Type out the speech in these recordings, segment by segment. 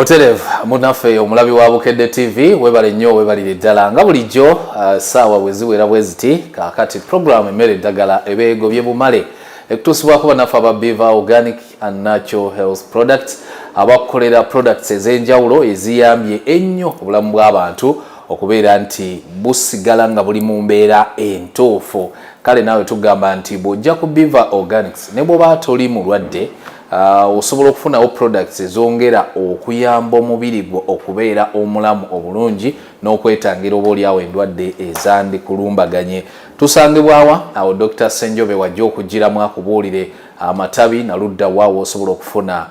Boterev munafe omulabi wa Bukedde TV webale nnyo webalire ddala nga bulijjo saawa weziwera bweziti kakati program Emeele Dagala ebegobye bumale ekutusibwako banafe aba Biva Organic and Natural Health Products abakolera products ez'enjawulo eziyambye ennyo obulamu bw'abantu okubeera nti busigala nga buli mu mbeera entuufu. Kale nawe tugamba nti bw'ojja ku Biva Organics ne bw'oba toli mulwadde osobola okufunawo products ezongera okuyamba omubiri gwo okubeera omulamu obulungi n'okwetangira obaolyawo endwadde ezandikulumbaganye. Tusangibwawa awo Dr. Ssenjobe wajja okugiramu akubuulire amatabi naludda waawo osobola okufuna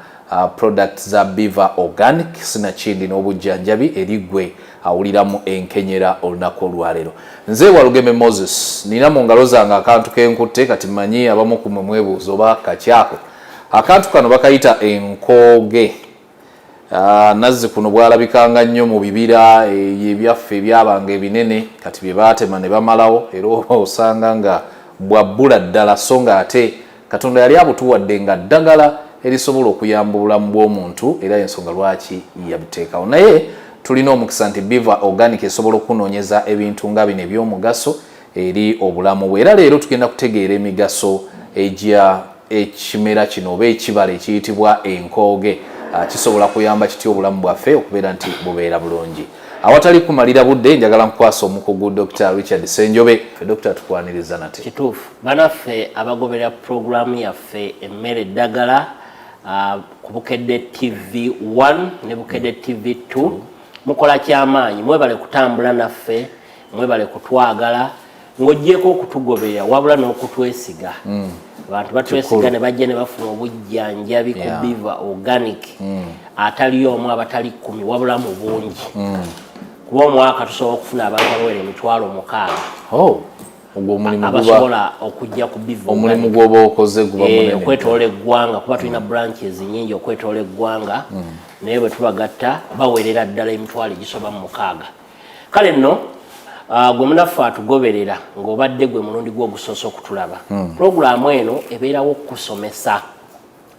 products za Biva Organic sinakindi n'obujjanjabi eri ggwe awuliramu enkenyera olunaku olwaleero. Nze Walugeme Moses nina mu ngalo zange akantu kenkutte kati mmanyi abamu ku mmwe mwebuuza oba kakyako. Akantu kano bakayita enkooge. Nazzi kuno bwalabikanga nnyo mu bibira ebyaffe ebyabanga ebinene kati bye baatema ne bamalawo era osanga nga bwabbula ddala so nga ate Katonda yali abutuwadde nga ddagala erisobola okuyamba obulamu bw'omuntu era ensonga lwaki yabuteekawo. Naye tulina omukisa nti Biva Organic esobola okunoonyeza ebintu nga bino eby'omugaso eri obulamu bwe. Era leero tugenda kutegeera emigaso egya ekimera kino oba ekibala ekiyitibwa enkooge kisobola kuyamba kitya obulamu bwaffe okubeera nti bubeera bulungi. Awatali kumalira budde njagala nkukwasa omukugu Dr.Richard Ssenjobe. Dr. tukwaniriza nate. Kituufu. Banaffe abagoberera programu yaffe Emeele Dagala ku Bukedde TV 1 ne Bukedde TV 2 mukola kyamaanyi mwebale kutambula naffe mwebale kutwagala ng'oggyeko okutugoberera wabula n'okutwesiga. Abantu batwesiga ne bajja ne bafuna obujjanjabi ku Biva Organic atali omu abatali 10 wabula mu bungi. Kuba omwaka tusobola okufuna abantu abawera 6,000. Ogwo omulimu abasobola okujja ku Biva Organic. Omulimu gwoba okoze guba munene. Okwetoola eggwanga kuba tulina branches nnyingi okwetoola eggwanga naye bwe tubagatta bawerera ddala 6,000. Kale nno gwe munaffe atugoberera ng'obadde gwe mulundi gwo ogusoose okutulaba. Puroguramu eno ebeerawo okusomesa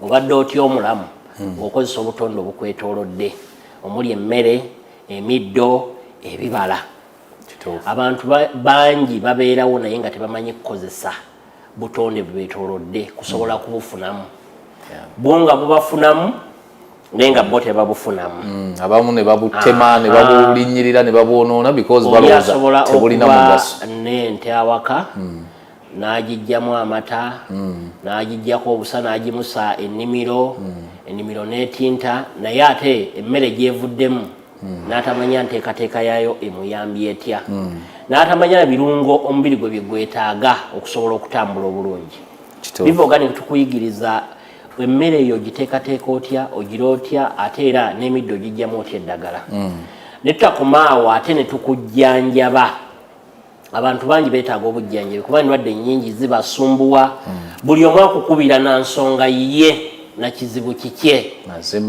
obadde otya omulamu ng'okozesa obutonde obukwetoolodde omuli emmere, emiddo, ebibala. Abantu bangi babeerawo naye nga tebamanyi kukozesa butonde bubeetoolodde kusobola kubufunamu. Bo nga bubafunamu naye nga bo tebabufunamu. Abamu ne babutema ne babulinnyirira ne babwonoona because balowooza tebulina mugaso. N'ente awaka n'agijjamu amata n'agijjako obusa n'agimusa ennimiro n'etinta naye ate emmere gyevuddemu n'atamanya nteekateeka yaayo emuyambye etya n'atamanya birungo omubiri gwe bye gwetaaga okusobola okutambula obulungi. Biva Organic tukuyigiriza emmere eyo giteekateeka otya ogira otya ate era n'emiddo gijjamu otya eddagala. Ne tutakomaawo ate ne tukujjanjaba. Abantu bangi beetaaga obujjanjabi kuba endwadde nnyingi zibasumbuwa. Buli omu akukubira na nsonga ye na kizibu kikye.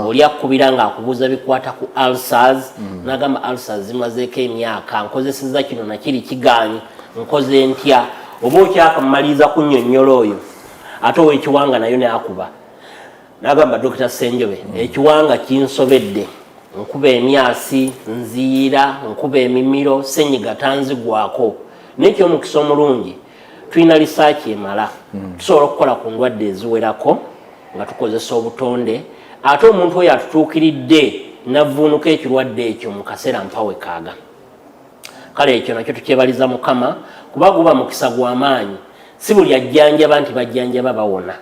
Oli akukubira ng'akubuuza bikwata ku ulcers n'agamba ulcers zimazeeko emyaka nkozesezza kino nakiri kigaanyi nkoze ntya oba okyakamaliriza kunnyonnyola oyo ate ow'ekiwanga nayo ne akuba. Nagamba Dr. Ssenjobe ekiwanga kinsobedde nkuba emyasi nziira nkuba emimiro ssenyiga tanzigwako n'ekyomukisa omulungi tulina lisaaki emala tusobola okukola ku ndwadde eziwerako nga tukozesa obutonde ate omuntu oyo atutuukiridde navvuunuka ekirwadde ekyo mu kaseera mpawe kaaga. Kale ekyo nakyo tukyebaliza Mukama kuba guba mukisa gw'amaanyi. Si buli ajjanjaba nti bajjanjaba bawona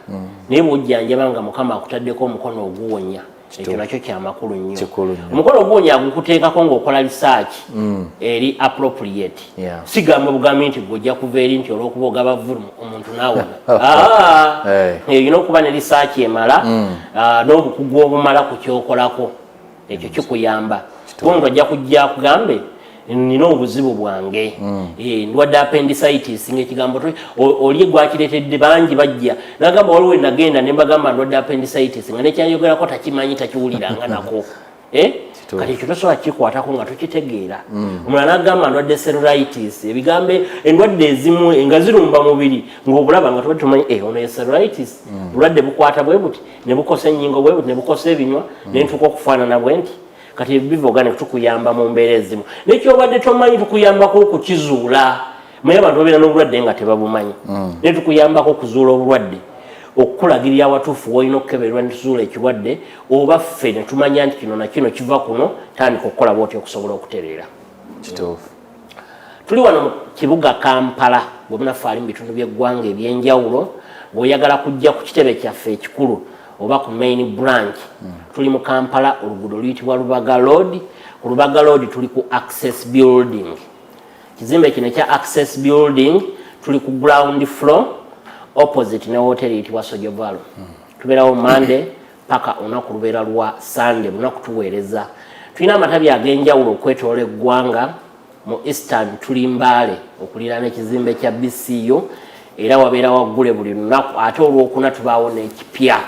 naye bw'ojjanjaba nga Mukama akutaddeko omukono oguwonya ekyo nakyo kyamakulu nnyo. Omukono oguwonya agukuteekako ng'okola lisaaki eri appropriate. Sigamba bugambi nti gw'ojja kuva eri nti olw'okuba ogaba vulu omuntu n'awona. Erina okuba ne lisaaki emala n'obukugu obumala ku kyokolako ekyo kikuyamba. Kuba omuntu ajja kujja akugambe nina obuzibu bwange ndwadde appendicitis ng'ekigambo oli gwakireetedde bangi bajja n'agamba waliwo nagenda ne mbagamba ndwadde appendicitis nga nekyayogerako takimanyi takiwuliranga nako. Kati ekyo tosobola kikwatako nga tukitegeera. Omulala n'agamba ndwadde cellulitis ebigambe endwadde ezimu nga zirumba mubiri ng'obulaba nga tubadde tumanyi ono ye cellulitis bulwadde bukwata bwe buti ne bukosa ennyingo bwe buti ne bukosa ebinywa ne ntuuka okufaanana bwe nti kati Biva Organic tukuyamba mu mbeera ezimu nekyobadde tomanyi tukuyambako okukizuula naye abantu babeera n'obulwadde nga tebabumanyi naye tukuyambako okuzuula obulwadde okukulagirira awatuufu woolina okukeberwa netuzuula ekirwadde oba ffe ne tumanya nti kino na kino kiva kuno tandika okukola bwoti okusobola okutereera. Kituufu. Tuli wano mu kibuga Kampala bwe munaffe ali mu bitundu by'eggwanga ebyenjawulo ng'oyagala kujja ku kitebe kyaffe ekikulu oba ku main branch tuli mu Kampala oluguudo luyitibwa Lubaga Road. Ku Lubaga Road tuli ku Access Building. Kizimbe kino ekya Access Building tuli ku ground floor opposite ne hotel yitibwa Ssenjobe. Tubeerawo Monday paka olunaku lubeera lwa Sunday lunaku tuweereza. Tulina amatabi ag'enjawulo okwetoola eggwanga. Mu Eastern tuli Mbaale okuliraana ekizimbe kya BCU era wabeera waggule buli lunaku ate olwokuna tubaawo n'ekipya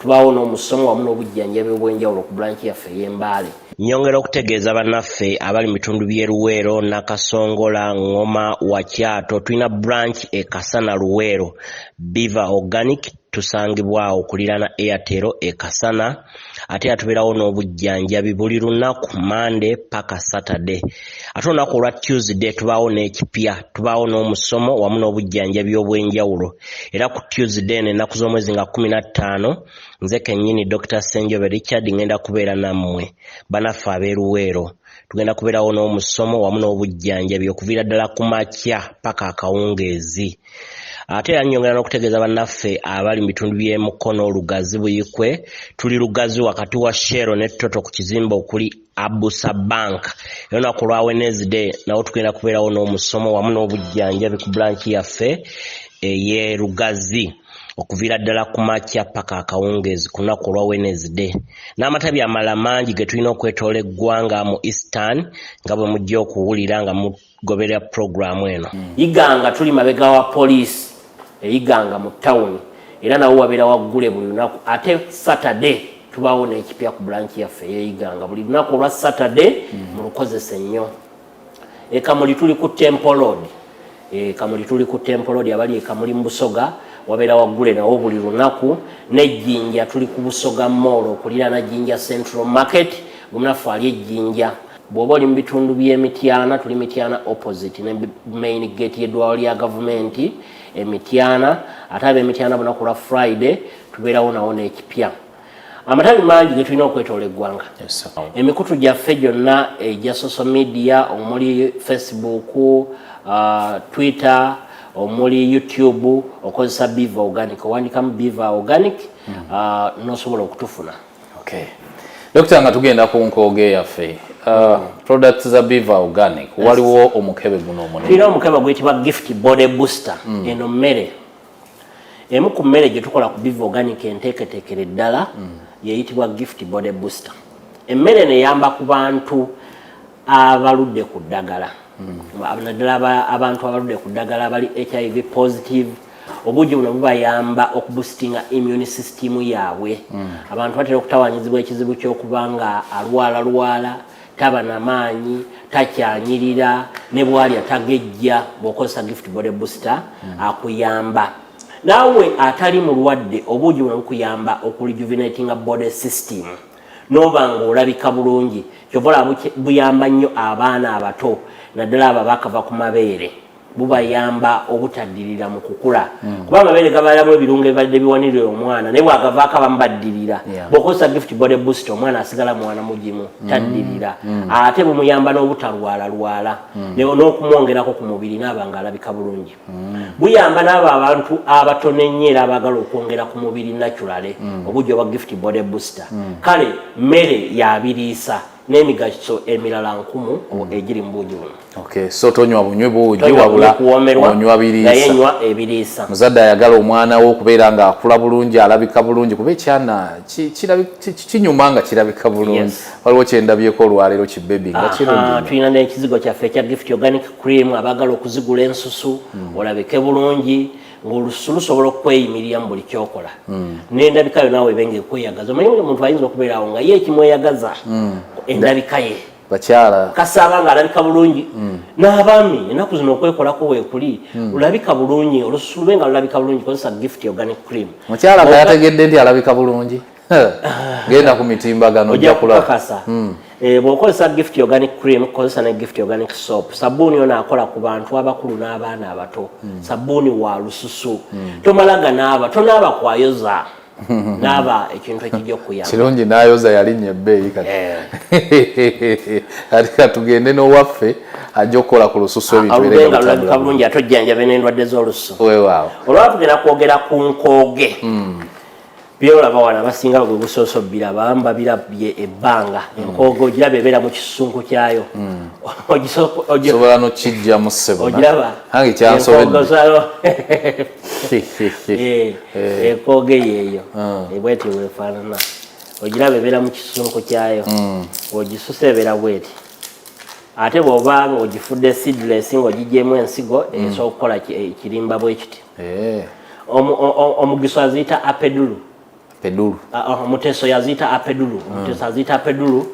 tubaawo n'omusomo wamu n'obujjanjabi obw'enjawulo ku branch yaffe ey'Embaale. Nyongera okutegeeza bannaffe abali mu bitundu by'e Luweero, Nakasongola, Ngoma, Wakyato tulina branch e Kasana Luweero. Biva Organic tusangibwa okuliraana Airtel e Kasana ate atubeerawo n'obujjanjabi buli lunaku Monday paka Saturday. Ate olunaku olwa Tuesday tubaawo n'ekipya tubaawo n'omusomo wamu n'obujjanjabi obw'enjawulo era ku Tuesday n'ennaku z'omwezi nga 15 nze kennyini Dr. Richard ngenda kubeera nammwe banaffe ab'e Luweero. Tugenda kubeerawo n'omusomo wamu n'obujjanjabi okuviira ddala ku makya paka akawungeezi. Ate nyongera n'okutegeeza bannaffe abali mu bitundu by'e Mukono, Lugazi, Buyikwe tuli Lugazi wakati wa Shero ne Toto ku kizimbe okuli Abusa Bank. Olunaku lwa Wednesday nawo tugenda kubeerawo n'omusomo wamu n'obujjanjabi ku branch yaffe ey'e Lugazi okuviira ddala ku makya paka akawungeezi ku lunaku olwa Wednesday. N'amatabi amalala mangi ge tulina okwetoola eggwanga mu Eastern nga bwe mujja okuwulira nga mugoberera programu eno. Iganga tuli mabega wa poliisi eyiganga mu town era nawo wabeera waggule buli lunaku ate Saturday tubaawo n'ekipya ku branch yaffe ey'Iganga buli lunaku olwa Saturday mulukozese nnyo. Ekamuli tuli ku Temple Road. Kamuli tuli ku Temple Road abali Kamuli mu Busoga wabeera waggule nawo buli lunaku. N'Ejjinja tuli ku Busoga Mall okuliraana Jinja Central Market munaffe ali Ejjinja. Bw'oba oli mu bitundu by'Emityana tuli Mityana opposite ne main gate y'eddwaliro lya gavumenti Emityana ate ab'Emityana bunaku lwa Friday tubeerawo nawo n'ekipya. Amatabi mangi ge tulina okwetoola eggwanga. Emikutu gyaffe gyonna egya social media omuli Facebook, Twitter, omuli YouTube okozesa Biva Organic owandikamu Biva Organic n'osobola okutufuna. Okay. Dr. nga tugenda ku nkooge yaffe products za Biva Organic waliwo omukebe guno omunene. Tulina omukebe guyitibwa Gift Body Booster. Eno mmere emu ku mmere gye tukola ku Biva Organic enteeketeekere ddala yeyitibwa Gift Body Booster. Emmere neyamba ku bantu abaludde ku ddagala. Naddala abantu abaludde ku ddagala bali HIV positive obuji buno bubayamba okuboostinga immune system yaabwe. Abantu batera okutawanyizibwa ekizibu ky'okubanga alwala taba n'amaanyi takyanyirira ne bwali atagejja bw'okozesa Gift Body Booster akuyamba. Naawe atali mulwadde obuji buno bukuyamba okurejuvenatinga body system n'oba ng'olabika bulungi kyovola buyamba nnyo abaana abato naddala abo abakava ku mabeere bubayamba obutaddirira mu kukula kuba amabeere gabaalamu ebirungo ebibadde biwanirira omwana naye bwagavaako abamubaddirira bw'okozesa Gift Body Booster omwana asigala mwana mugimu taddirira ate bumuyamba n'obutalwalalwala n'okumwongerako ku mubiri n'aba ng'alabika bulungi. Buyamba n'abo abantu abatono ennyo era abaagala okwongera ku mubiri naturale obuji obwa Gift Body Booster. Kale mmere yabiriisa n'emigaso emirala 1000 egiri mu buugi buno. Okay, so tonywa bunywe buugi wabula onywa biriisa. Naye nywa ebiriisa. Muzadde ayagala omwana we okubeera nga akula bulungi alabika bulungi kuba ekyana kinyuma nga kirabika bulungi. Waliwo kyendabyeko olwaleero kibebi nga kirungi. Tulina n'ekizigo kyaffe ekya Gift Organic Cream abaagala okuzigula ensusu olabike bulungi ng'olususu lusobola okweyimirira mu buli kyokola. N'endabika yo naawe ebenge ekweyagaza. Omanyi omuntu ayinza okubeerawo nga ye ekimweyagaza endabika ye. Bakyala kasaba nga alabika bulungi n'abaami ennaku zino okwekolako weekuli olabika bulungi olususu lwe nga lulabika bulungi kozesa Gift Organic Cream. Mukyala nga yategedde nti alabika bulungi genda ku mitimbagano ojja kulakasa bw'okozesa gift organic cream kozesa ne gift organic soap sabbuuni yo naakola ku bantu abakulu n'abaana abato sabbuuni wa lususu tomalaga naaba tonaaba kwayoza naaba ekintu ekijja okuyamba kirungi n'ayoza yalinnya ebbeeyi kati ati katugende n'owaffe ajja okukola ku lususu olubenga lulabika bulungi ate ojjanjabe n'endwadde z'olususu weewaawo olwaba tugenda kwogera ku nkooge byolaba wana basinga gwe busoosobbira bamba birabye ebbanga enkooge ogiraba ebeera mu kisunku kyayo sobola nokijjamu ssebo ogiraba nange kyansobedde enkooge yeeyo bweti weefaanana ogiraba ebeera mu kisunku kyayo ogisusa ebeera bweti ate bw'oba ng'ogifudde seedless ng'ogiggyemu ensigo esobola okukola ekirimba bwe kiti omugiso aziyita apedulu omuteso yaziyita apedulu omuteso aziyita apedulu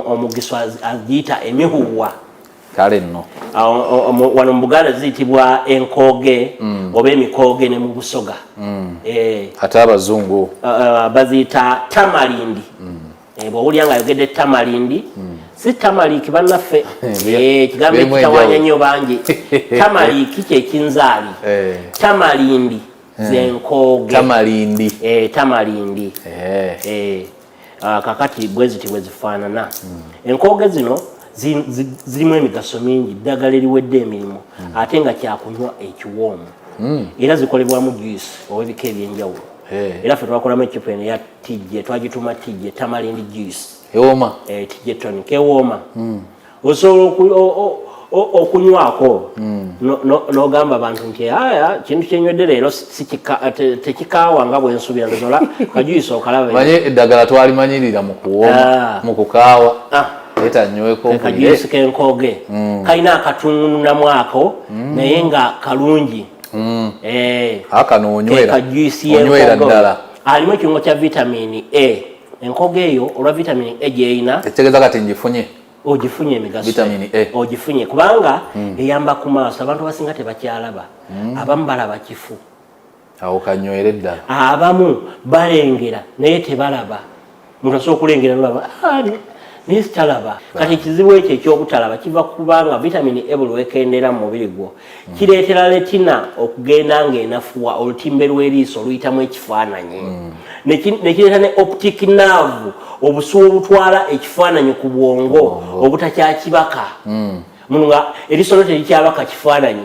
omugiso aziyita emihuwa kale nno wano mu Buganda ziyitibwa enkooge oba emikooge ne mu Busoga ate abazungu baziyita tamalindi bw'owulya nga ayogedde tamalindi si tamaliki bannaffe ekigambo ekitawanya nnyo bangi tamaliki kyekinzaali tamalindi zenkooge tamalindi kakati bwe ziti bwe zifaanana enkooge zino zirimu emigaso mingi ddagala eriwedde emirimu ate nga kyakunywa ekiwoomu era zikolebwamu juice ow'ebika ebyenjawulo era ffe twakolamu ekipa eno eya tijje twagituma tijje tamalindi juice ewooma tijje tonic ewooma osobola okunywako n'ogamba abantu nti aya kintu kyenywedde leero tekikaawa nga bwensuubira ndozola kajuice okalaba manye eddagala twalimanyirira mu kuwooma mu kukaawa etanyweko kajuice kenkooge kalina akatunulamu ako naye nga kalungi akano onywera ddala alimu ekirungo kya vitamini A enkooge eyo olwa vitamini A gyeyina ekitegeeza kati ngifunye ogifunye emigaso vitamini A ogifunye kubanga eyamba ku maaso abantu abasinga tebakyalaba abamu balaba kifu awo kanywere ddala abamu balengera naye tebalaba muntu asobola okulengera nolaba naye sitalaba kati ekizibu ekyo ekyobutalaba kiva kubanga vitamini A buli wekendera mu mubiri gwo kireetera letina okugenda ng'enafuwa olutimbe lw'eriiso oluyitamu ekifaananyi nekireeta ne optic nerve obusuwa obutwala ekifaananyi ku bwongo obutakyakibaka muno nga eriiso lyo terikyabaka kifaananyi